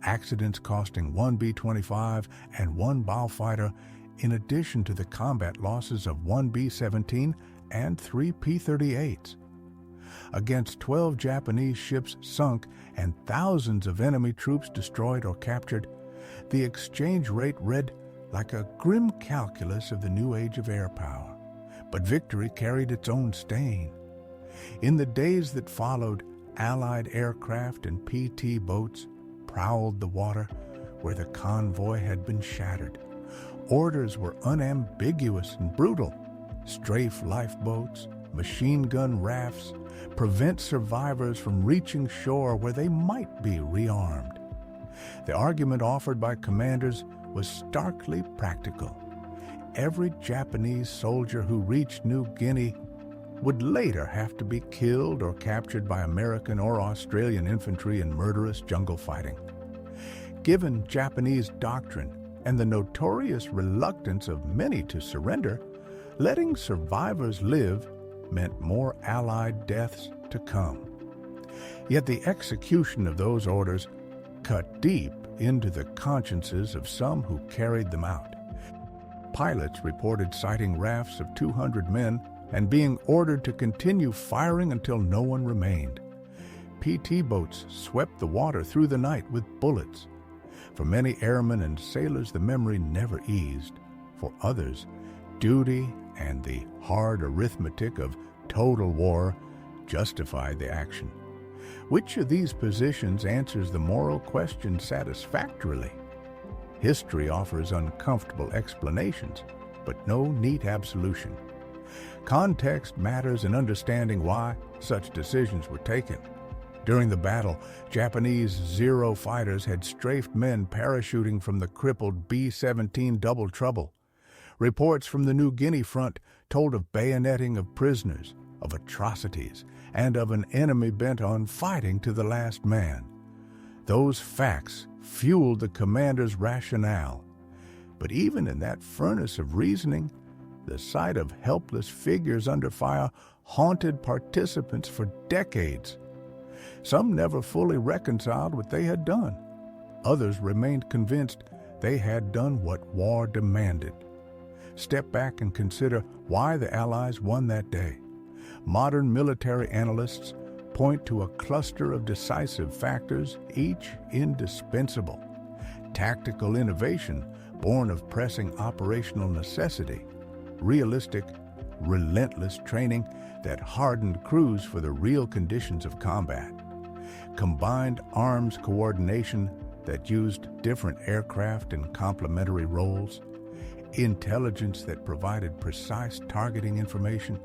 accidents costing 1 B-25 and 1 Baufighter, in addition to the combat losses of 1 B-17 and 3 P-38s. Against 12 Japanese ships sunk and thousands of enemy troops destroyed or captured, the exchange rate read like a grim calculus of the new age of air power. But victory carried its own stain. In the days that followed, Allied aircraft and PT boats prowled the water where the convoy had been shattered. Orders were unambiguous and brutal. Strafe lifeboats, machine gun rafts, prevent survivors from reaching shore where they might be rearmed. The argument offered by commanders was starkly practical. Every Japanese soldier who reached New Guinea would later have to be killed or captured by American or Australian infantry in murderous jungle fighting. Given Japanese doctrine and the notorious reluctance of many to surrender, letting survivors live meant more Allied deaths to come. Yet the execution of those orders cut deep into the consciences of some who carried them out. Pilots reported sighting rafts of 200 men and being ordered to continue firing until no one remained. PT boats swept the water through the night with bullets. For many airmen and sailors, the memory never eased. For others, duty and the hard arithmetic of total war justified the action. Which of these positions answers the moral question satisfactorily? History offers uncomfortable explanations, but no neat absolution. Context matters in understanding why such decisions were taken. During the battle, Japanese Zero fighters had strafed men parachuting from the crippled B-17 Double Trouble. Reports from the New Guinea front told of bayoneting of prisoners, of atrocities, and of an enemy bent on fighting to the last man. Those facts fueled the commander's rationale. But even in that furnace of reasoning, the sight of helpless figures under fire haunted participants for decades. Some never fully reconciled what they had done. Others remained convinced they had done what war demanded. Step back and consider why the Allies won that day. Modern military analysts point to a cluster of decisive factors, each indispensable. Tactical innovation born of pressing operational necessity, realistic, relentless training, that hardened crews for the real conditions of combat, combined arms coordination that used different aircraft in complementary roles, intelligence that provided precise targeting information,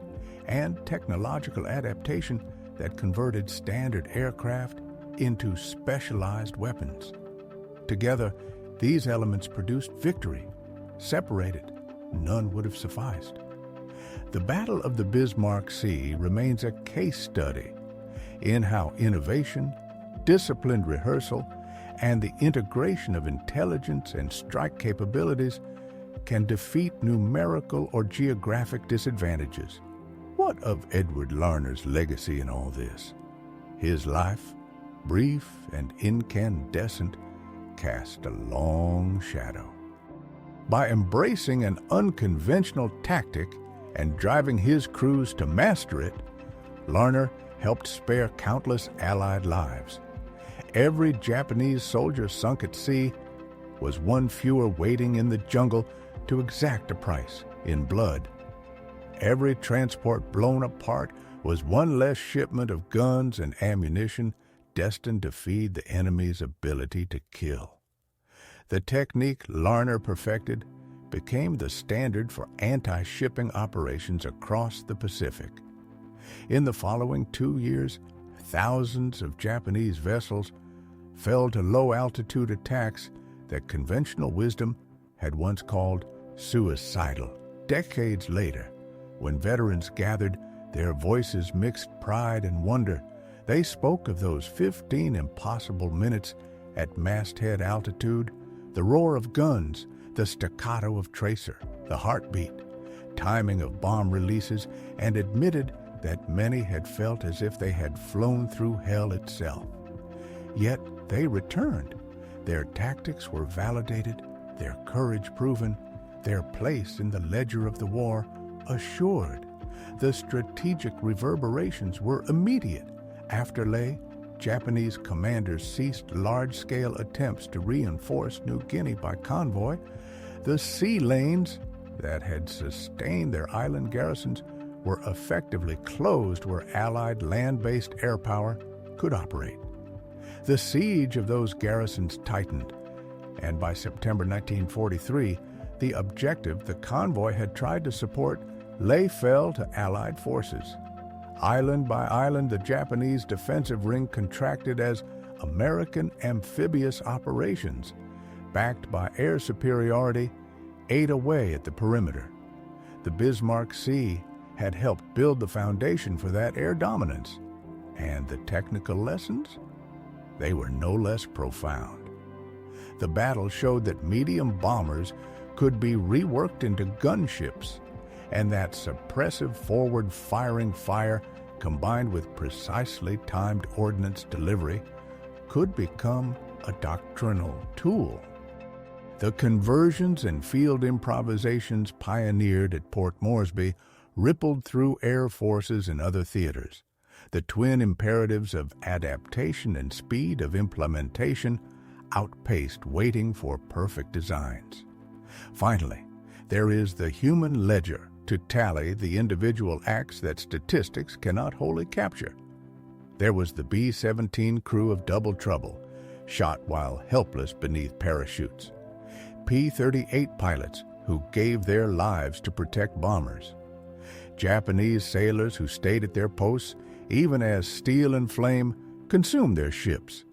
and technological adaptation that converted standard aircraft into specialized weapons. Together, these elements produced victory. Separated, none would have sufficed. The Battle of the Bismarck Sea remains a case study in how innovation, disciplined rehearsal, and the integration of intelligence and strike capabilities can defeat numerical or geographic disadvantages. What of Edward Larner's legacy in all this? His life, brief and incandescent, cast a long shadow. By embracing an unconventional tactic and driving his crews to master it, Larner helped spare countless Allied lives. Every Japanese soldier sunk at sea was one fewer waiting in the jungle to exact a price in blood. Every transport blown apart was one less shipment of guns and ammunition destined to feed the enemy's ability to kill. The technique Larner perfected became the standard for anti-shipping operations across the Pacific. In the following 2 years, thousands of Japanese vessels fell to low-altitude attacks that conventional wisdom had once called suicidal. Decades later, when veterans gathered, their voices mixed pride and wonder. They spoke of those 15 impossible minutes at masthead altitude, the roar of guns, the staccato of tracer, the heartbeat, timing of bomb releases, and admitted that many had felt as if they had flown through hell itself. Yet they returned. Their tactics were validated, their courage proven, their place in the ledger of the war assured. The strategic reverberations were immediate. After Leh, Japanese commanders ceased large-scale attempts to reinforce New Guinea by convoy. The sea lanes that had sustained their island garrisons were effectively closed where Allied land-based air power could operate. The siege of those garrisons tightened, and by September 1943, the objective the convoy had tried to support lay fell to Allied forces. Island by island, the Japanese defensive ring contracted as American amphibious operations, backed by air superiority, ate away at the perimeter. The Bismarck Sea had helped build the foundation for that air dominance, and the technical lessons? They were no less profound. The battle showed that medium bombers could be reworked into gunships, and that suppressive forward-firing fire combined with precisely timed ordnance delivery could become a doctrinal tool. The conversions and field improvisations pioneered at Port Moresby rippled through air forces and other theaters. The twin imperatives of adaptation and speed of implementation outpaced waiting for perfect designs. Finally, there is the human ledger to tally the individual acts that statistics cannot wholly capture. There was the B-17 crew of Double Trouble, shot while helpless beneath parachutes. P-38 pilots who gave their lives to protect bombers. Japanese sailors who stayed at their posts even as steel and flame consumed their ships.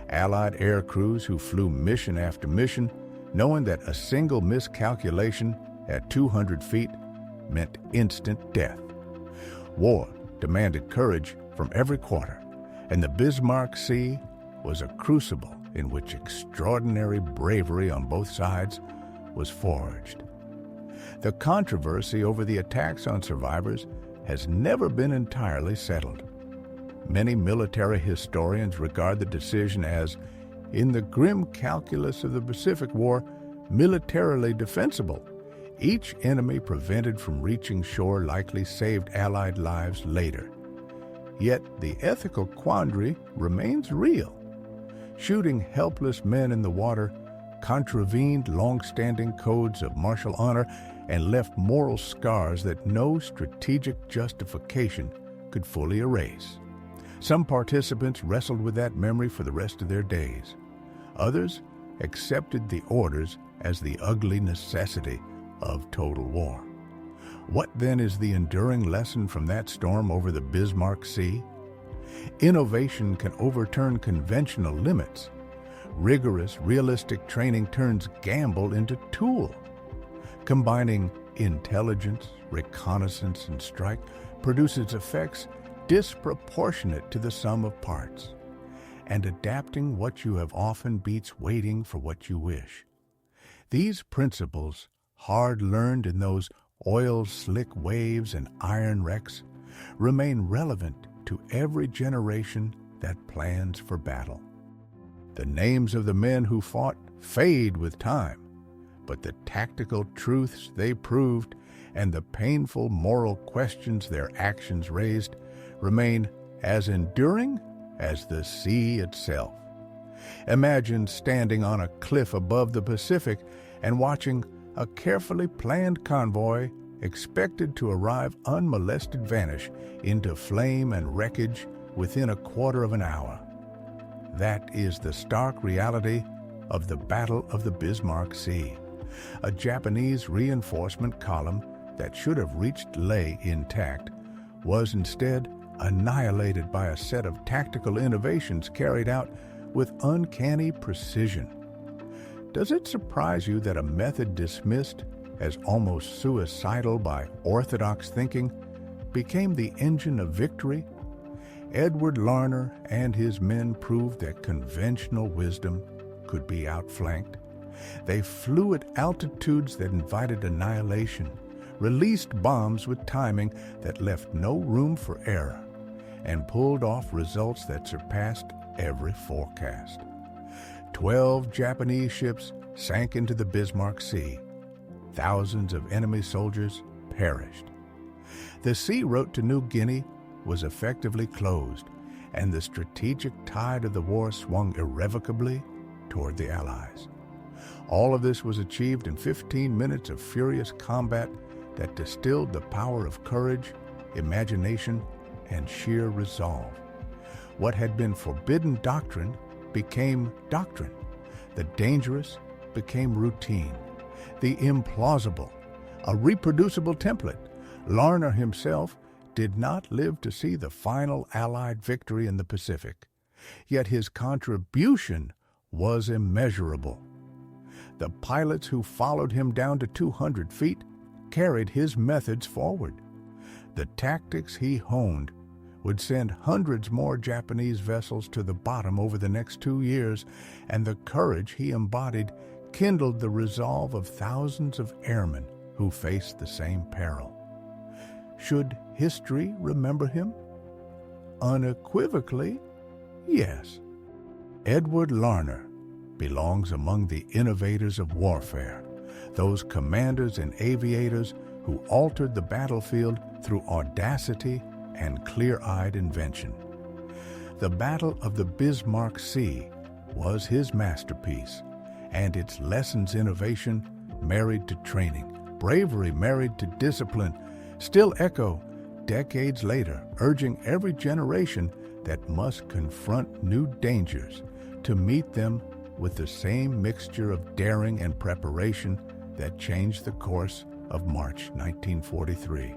Allied air crews who flew mission after mission, knowing that a single miscalculation at 200 feet meant instant death. War demanded courage from every quarter, and the Bismarck Sea was a crucible in which extraordinary bravery on both sides was forged. The controversy over the attacks on survivors has never been entirely settled. Many military historians regard the decision as, in the grim calculus of the Pacific War, militarily defensible. Each enemy prevented from reaching shore likely saved Allied lives later. Yet the ethical quandary remains real. Shooting helpless men in the water contravened long-standing codes of martial honor and left moral scars that no strategic justification could fully erase. Some participants wrestled with that memory for the rest of their days. Others accepted the orders as the ugly necessity of total war. What then is the enduring lesson from that storm over the Bismarck Sea? Innovation can overturn conventional limits. Rigorous, realistic training turns gamble into tool. Combining intelligence, reconnaissance, and strike produces effects disproportionate to the sum of parts. And adapting what you have often beats waiting for what you wish. These principles, hard learned in those oil-slick waves and iron wrecks, remain relevant to every generation that plans for battle. The names of the men who fought fade with time, but the tactical truths they proved and the painful moral questions their actions raised remain as enduring as the sea itself. Imagine standing on a cliff above the Pacific and watching a carefully planned convoy expected to arrive unmolested vanish into flame and wreckage within a quarter of an hour. That is the stark reality of the Battle of the Bismarck Sea. A Japanese reinforcement column that should have reached Leh intact was instead annihilated by a set of tactical innovations carried out with uncanny precision. Does it surprise you that a method dismissed as almost suicidal by orthodox thinking became the engine of victory? Edward Larner and his men proved that conventional wisdom could be outflanked. They flew at altitudes that invited annihilation, released bombs with timing that left no room for error, and pulled off results that surpassed every forecast. 12 Japanese ships sank into the Bismarck Sea. Thousands of enemy soldiers perished. The sea route to New Guinea was effectively closed, and the strategic tide of the war swung irrevocably toward the Allies. All of this was achieved in 15 minutes of furious combat that distilled the power of courage, imagination, and sheer resolve. What had been forbidden doctrine became doctrine. The dangerous became routine. The implausible, a reproducible template. Larner himself did not live to see the final Allied victory in the Pacific, yet his contribution was immeasurable. The pilots who followed him down to 200 feet carried his methods forward. The tactics he honed would send hundreds more Japanese vessels to the bottom over the next 2 years, and the courage he embodied kindled the resolve of thousands of airmen who faced the same peril. Should history remember him? Unequivocally, yes. Edward Larner belongs among the innovators of warfare, those commanders and aviators who altered the battlefield through audacity and clear-eyed invention. The Battle of the Bismarck Sea was his masterpiece, and its lessons innovation married to training, bravery married to discipline, still echo decades later, urging every generation that must confront new dangers to meet them with the same mixture of daring and preparation that changed the course of March 1943.